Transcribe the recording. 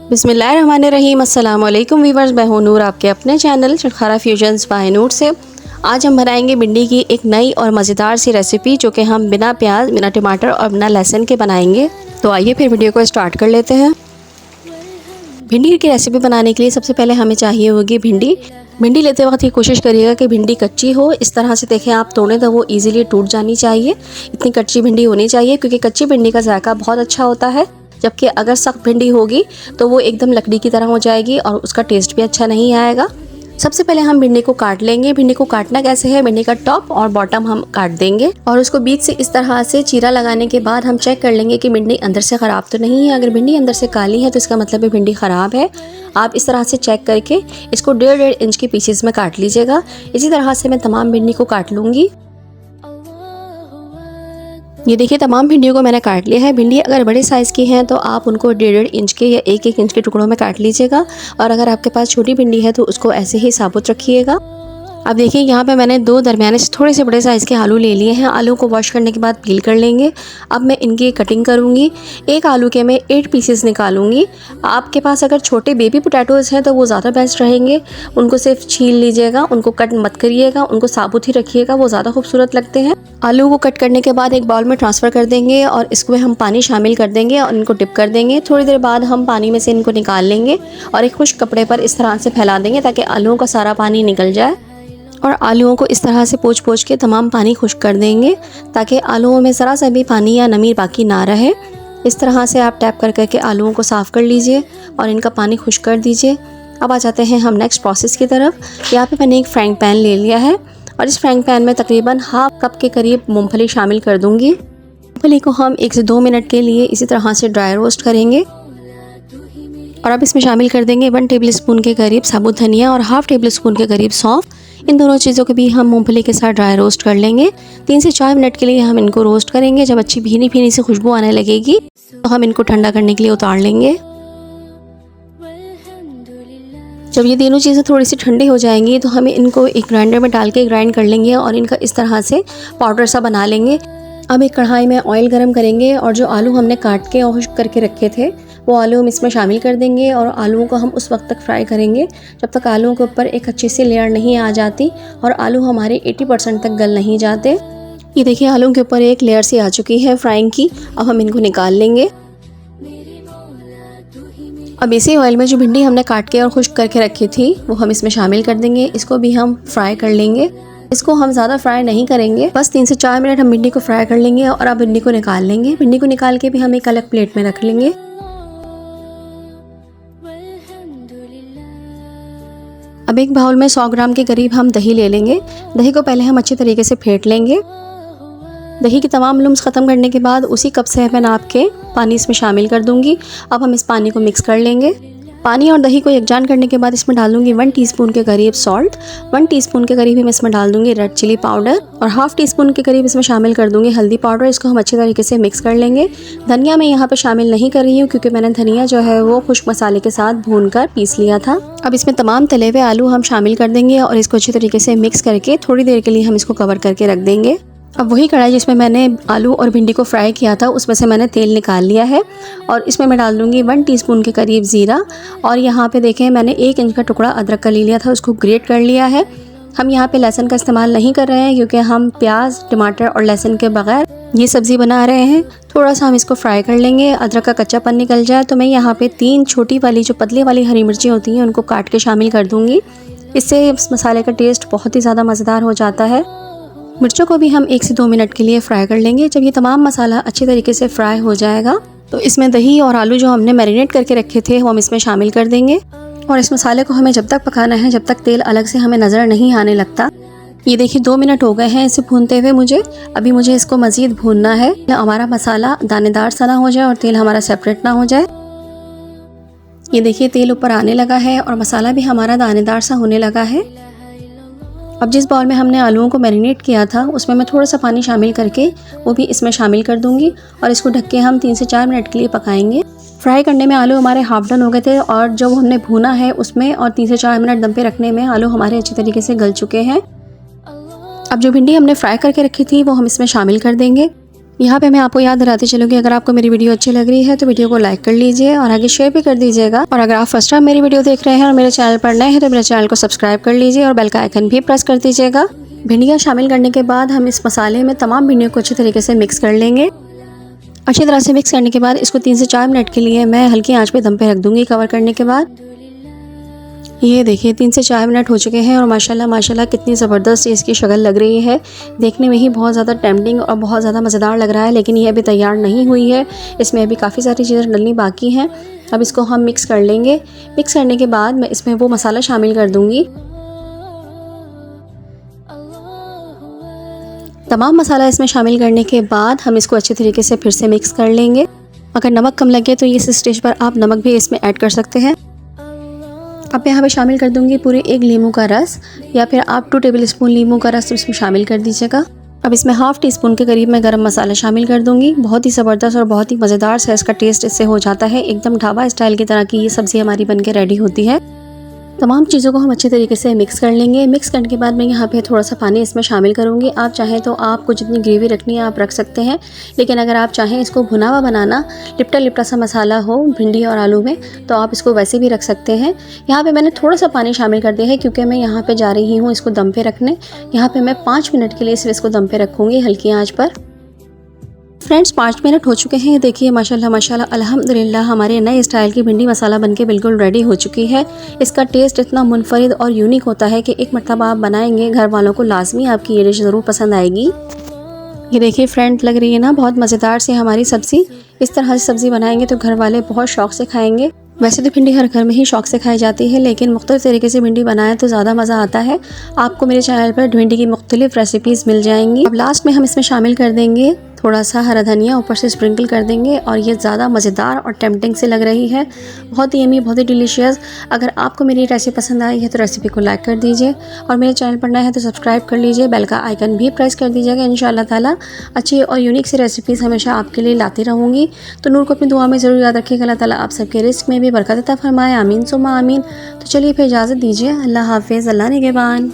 बिस्मिल्लाहिर्रहमानिर्रहीम। अस्सलाम वालेकुम वीवर्स, मैं हूं नूर, आपके अपने चैनल चटखारा फ्यूजन्स बाय नूर से। आज हम बनाएंगे भिंडी की एक नई और मज़ेदार सी रेसिपी, जो कि हम बिना प्याज, बिना टमाटर और बिना लहसुन के बनाएंगे। तो आइए फिर वीडियो को स्टार्ट कर लेते हैं। भिंडी की रेसिपी बनाने के लिए सबसे पहले हमें चाहिए होगी भिंडी। भिंडी लेते वक्त ये कोशिश करिएगा कि भिंडी कच्ची हो। इस तरह से देखें आप तोड़ें तो वो इजीली टूट जानी चाहिए। इतनी कच्ची भिंडी होनी चाहिए, क्योंकि कच्ची भिंडी का जायका बहुत अच्छा होता है। जबकि अगर सख्त भिंडी होगी तो वो एकदम लकड़ी की तरह हो जाएगी और उसका टेस्ट भी अच्छा नहीं आएगा। सबसे पहले हम भिंडी को काट लेंगे। भिंडी को काटना कैसे है, भिंडी का टॉप और बॉटम हम काट देंगे और उसको बीच से इस तरह से चीरा लगाने के बाद हम चेक कर लेंगे कि भिंडी अंदर से ख़राब तो नहीं है। अगर भिंडी अंदर से काली है तो इसका मतलब है भिंडी ख़राब है। आप इस तरह से चेक करके इसको 1.5 इंच के पीसेस में काट लीजिएगा। इसी तरह से मैं तमाम भिंडी को काट लूँगी। ये देखिए तमाम भिंडियों को मैंने काट लिया है। भिंडी अगर बड़े साइज़ की हैं तो आप उनको 1.5 इंच के या 1-1 इंच के टुकड़ों में काट लीजिएगा, और अगर आपके पास छोटी भिंडी है तो उसको ऐसे ही साबुत रखिएगा। अब देखिए यहाँ पे मैंने 2 दरमियाने से थोड़े से बड़े साइज़ के आलू ले लिए हैं। आलू को वॉश करने के बाद पील कर लेंगे। अब मैं इनकी कटिंग करूँगी। एक आलू के मैं 8 पीसेस निकालूंगी। आपके पास अगर छोटे बेबी पोटैटोज़ हैं तो वो ज़्यादा बेस्ट रहेंगे। उनको सिर्फ छील लीजिएगा, उनको कट मत करिएगा, उनको साबुत ही रखिएगा, वो ज़्यादा खूबसूरत लगते हैं। आलू को कट करने के बाद एक बाउल में ट्रांसफ़र कर देंगे और इसमें हम पानी शामिल कर देंगे और इनको डिप कर देंगे। थोड़ी देर बाद हम पानी में से इनको निकाल लेंगे और एक खुश्क कपड़े पर इस तरह से फैला देंगे ताकि आलूओं का सारा पानी निकल जाए। और आलूओं को इस तरह से पोंछ के तमाम पानी खुश्क कर देंगे ताकि आलूओं में ज़रा सा भी पानी या नमी बाकी ना रहे। इस तरह से आप टैप कर करके आलूओं को साफ़ कर लीजिए और इनका पानी खुश्क कर दीजिए। अब आ जाते हैं हम नेक्स्ट प्रोसेस की तरफ। यहाँ पे मैंने एक फ्राइंग पैन ले लिया है और इस फ्राइंग पैन में तकरीबन हाफ कप के करीब मूंगफली शामिल कर दूँगी। मूंगफली को हम 1 से 2 मिनट के लिए इसी तरह से ड्राई रोस्ट करेंगे। और अब इसमें शामिल कर देंगे 1 टेबलस्पून के करीब साबुत धनिया और हाफ़ टेबल स्पून के करीब सौंफ। इन दोनों चीज़ों को भी हम मूंगफली के साथ ड्राई रोस्ट कर लेंगे। 3 से 4 मिनट के लिए हम इनको रोस्ट करेंगे। जब अच्छी भीनी भीनी सी खुशबू आने लगेगी तो हम इनको ठंडा करने के लिए उतार लेंगे। जब ये तीनों चीज़ें थोड़ी सी ठंडी हो जाएंगी तो हमें इनको एक ग्राइंडर में डाल के ग्राइंड कर लेंगे और इनका इस तरह से पाउडर सा बना लेंगे। अब एक कढ़ाई में ऑयल गरम करेंगे और जो आलू हमने काट के और खुश्क करके रखे थे वो आलू हम इसमें शामिल कर देंगे और आलूओं को हम उस वक्त तक फ्राई करेंगे जब तक आलूओं के ऊपर एक अच्छी सी लेयर नहीं आ जाती और आलू हमारे 80% तक गल नहीं जाते। ये देखिए आलू के ऊपर एक लेयर सी आ चुकी है फ्राइंग की। अब हम इनको निकाल लेंगे। अब इसी ऑयल में जो भिंडी हमने काट के और खुश्क करके रखी थी वो हम इसमें शामिल कर देंगे। इसको भी हम फ्राई कर लेंगे। इसको हम ज़्यादा फ्राई नहीं करेंगे, बस 3 से 4 मिनट हम भिंडी को फ्राई कर लेंगे और अब भिंडी को निकाल लेंगे। भिंडी को निकाल के भी हम एक अलग प्लेट में रख लेंगे। अब एक बाउल में 100 ग्राम के करीब हम दही ले लेंगे। दही को पहले हम अच्छी तरीके से फेंट लेंगे। दही की तमाम लुम्स ख़त्म करने के बाद उसी कप से मैं नाप के पानी इसमें शामिल कर दूंगी। अब हम इस पानी को मिक्स कर लेंगे। पानी और दही को यकजान करने के बाद इसमें डाल दूंगी 1 टीस्पून के करीब सॉल्ट, 1 टीस्पून के करीब मैं इसमें डाल दूंगी रेड चिली पाउडर और हाफ़ टीस्पून के करीब इसमें शामिल कर दूंगी हल्दी पाउडर। इसको हम अच्छे तरीके से मिक्स कर लेंगे। धनिया मैं यहाँ पे शामिल नहीं कर रही हूँ क्योंकि मैंने धनिया जो है वो खुश्क मसाले के साथ भूनकर पीस लिया था। अब इसमें तमाम तले हुए आलू हम शामिल कर देंगे और इसको अच्छी तरीके से मिक्स करके थोड़ी देर के लिए हम इसको कवर करके रख देंगे। अब वही कढ़ाई जिसमें मैंने आलू और भिंडी को फ्राई किया था उसमें से मैंने तेल निकाल लिया है और इसमें मैं डाल दूंगी 1 टीस्पून के करीब ज़ीरा। और यहाँ पे देखें मैंने 1 इंच का टुकड़ा अदरक का ले लिया था, उसको ग्रेट कर लिया है। हम यहाँ पे लहसुन का इस्तेमाल नहीं कर रहे हैं क्योंकि हम प्याज, टमाटर और लहसुन के बगैर ये सब्ज़ी बना रहे हैं। थोड़ा सा हम इसको फ्राई कर लेंगे। अदरक का कच्चापन निकल जाए तो मैं यहाँ पे 3 छोटी वाली जो पतली वाली हरी मिर्ची होती हैं उनको काट के शामिल कर दूँगी। इससे इस मसाले का टेस्ट बहुत ही ज़्यादा मज़ेदार हो जाता है। मिर्चों को भी हम 1 से 2 मिनट के लिए फ्राई कर लेंगे। जब ये तमाम मसाला अच्छी तरीके से फ्राई हो जाएगा तो इसमें दही और आलू जो हमने मैरिनेट करके रखे थे वो हम इसमें शामिल कर देंगे और इस मसाले को हमें जब तक पकाना है जब तक तेल अलग से हमें नज़र नहीं आने लगता। ये देखिए 2 मिनट हो गए हैं इसे भूनते हुए मुझे। अभी मुझे इसको मज़ीद भूनना है। हमारा मसाला दानेदार सा ना हो जाए और तेल हमारा सेपरेट ना हो जाए। ये देखिए तेल ऊपर आने लगा है और मसाला भी हमारा दानेदार सा होने लगा है। अब जिस बाउल में हमने आलूओं को मैरिनेट किया था उसमें मैं थोड़ा सा पानी शामिल करके वो भी इसमें शामिल कर दूंगी और इसको ढक के हम 3 से 4 मिनट के लिए पकाएंगे। फ्राई करने में आलू हमारे हाफ डन हो गए थे और जो हमने भूना है उसमें और 3 से 4 मिनट दम पे रखने में आलू हमारे अच्छी तरीके से गल चुके हैं। अब जो भिंडी हमने फ्राई करके रखी थी वो हम इसमें शामिल कर देंगे। यहाँ पे मैं आपको याद दिलाती चलूँ कि अगर आपको मेरी वीडियो अच्छी लग रही है तो वीडियो को लाइक कर लीजिए और आगे शेयर भी कर दीजिएगा। और अगर आप फर्स्ट टाइम मेरी वीडियो देख रहे हैं और मेरे चैनल पर नए हैं तो मेरे चैनल को सब्सक्राइब कर लीजिए और बेल का आइकन भी प्रेस कर दीजिएगा। भिंडियाँ शामिल करने के बाद हम इस मसाले में तमाम भिंडियों को अच्छी तरीके से मिक्स कर लेंगे। अच्छी तरह से मिक्स करने के बाद इसको 3 से 4 मिनट के लिए मैं हल्की आंच पे दम पे रख दूँगी कवर करने के बाद। ये देखिए 3 से 4 मिनट हो चुके हैं और माशाल्लाह माशाल्लाह कितनी ज़बरदस्त इसकी शक्ल लग रही है। देखने में ही बहुत ज़्यादा टेम्पटिंग और बहुत ज़्यादा मज़ेदार लग रहा है, लेकिन ये अभी तैयार नहीं हुई है। इसमें अभी काफ़ी सारी चीज़ें डलनी बाकी हैं। अब इसको हम मिक्स कर लेंगे। मिक्स करने के बाद मैं इसमें वो मसाला शामिल कर दूँगी। तमाम मसाला इसमें शामिल करने के बाद हम इसको अच्छे तरीके से फिर से मिक्स कर लेंगे। अगर नमक कम लगे तो इस स्टेज पर आप नमक भी इसमें ऐड कर सकते हैं। अब मैं यहाँ पे शामिल कर दूंगी पूरे 1 नींबू का रस, या फिर आप 2 टेबलस्पून नींबू का रस इसमें शामिल कर दीजिएगा। अब इसमें हाफ़ टी स्पून के करीब मैं गरम मसाला शामिल कर दूंगी। बहुत ही ज़बरदस्त और बहुत ही मज़ेदार सा इसका टेस्ट इससे हो जाता है। एकदम ढाबा स्टाइल की तरह की ये सब्ज़ी हमारी बनके रेडी होती है। तमाम चीज़ों को हम अच्छे तरीके से मिक्स कर लेंगे। मिक्स करने के बाद मैं यहाँ पे थोड़ा सा पानी इसमें शामिल करूँगी। आप चाहें तो आपको जितनी ग्रेवी रखनी है आप रख सकते हैं, लेकिन अगर आप चाहें इसको भुना हुआ बनाना, लिपटा लिपटा सा मसाला हो भिंडी और आलू में, तो आप इसको वैसे भी रख सकते हैं। यहाँ पे मैंने थोड़ा सा पानी शामिल कर दिया है क्योंकि मैं यहाँ पे जा रही हूँ इसको दम पे रखने। यहाँ पे मैं 5 मिनट के लिए सिर्फ इसको दम पे रखूँगी हल्की आँच पर। फ्रेंड्स 5 मिनट हो चुके हैं। देखिए माशाल्लाह माशाल्लाह अल्हम्दुलिल्लाह हमारे नए स्टाइल की भिंडी मसाला बनके बिल्कुल रेडी हो चुकी है। इसका टेस्ट इतना मुनफरिद और यूनिक होता है कि एक मरतबा आप बनाएंगे घर वालों को लाजमी आपकी ये डिश ज़रूर पसंद आएगी। ये देखिए फ्रेंड, लग रही है ना बहुत मज़ेदार सी हमारी सब्ज़ी। इस तरह से सब्ज़ी बनाएंगे तो घर वाले बहुत शौक़ से खाएंगे। वैसे तो भिंडी हर घर में ही शौक़ से खाई जाती है, लेकिन मुख्तलिफ़ तरीके से भिंडी बनाएं तो ज़्यादा मज़ा आता है। आपको मेरे चैनल पर भिंडी की मुख्तलिफ़ रेसिपीज़ मिल जाएंगी। अब लास्ट में हम इसमें शामिल कर देंगे थोड़ा सा हरा धनिया, ऊपर से स्प्रिंकल कर देंगे और ये ज़्यादा मज़ेदार और टेम्पटिंग से लग रही है। बहुत ही यम्मी, बहुत ही डिलीशियस। अगर आपको मेरी रेसिपी पसंद आई है तो रेसिपी को लाइक कर दीजिए और मेरे चैनल पर नया है तो सब्सक्राइब कर लीजिए। बेल का आइकन भी प्रेस कर दीजिएगा। इंशाअल्लाह ताला अच्छी और यूनिक सी रेसिपीज़ हमेशा आपके लिए लाती रहूँगी। तो नूर को अपनी दुआ में ज़रूर याद रखिएगा। अल्लाह ताला आप सबके रिस्क में भी बरकत अता फरमाए। आमीन सुम्मा आमीन। तो चलिए फिर इजाज़त दीजिए। अल्लाह हाफ़िज़। अल्लाह निगहबान।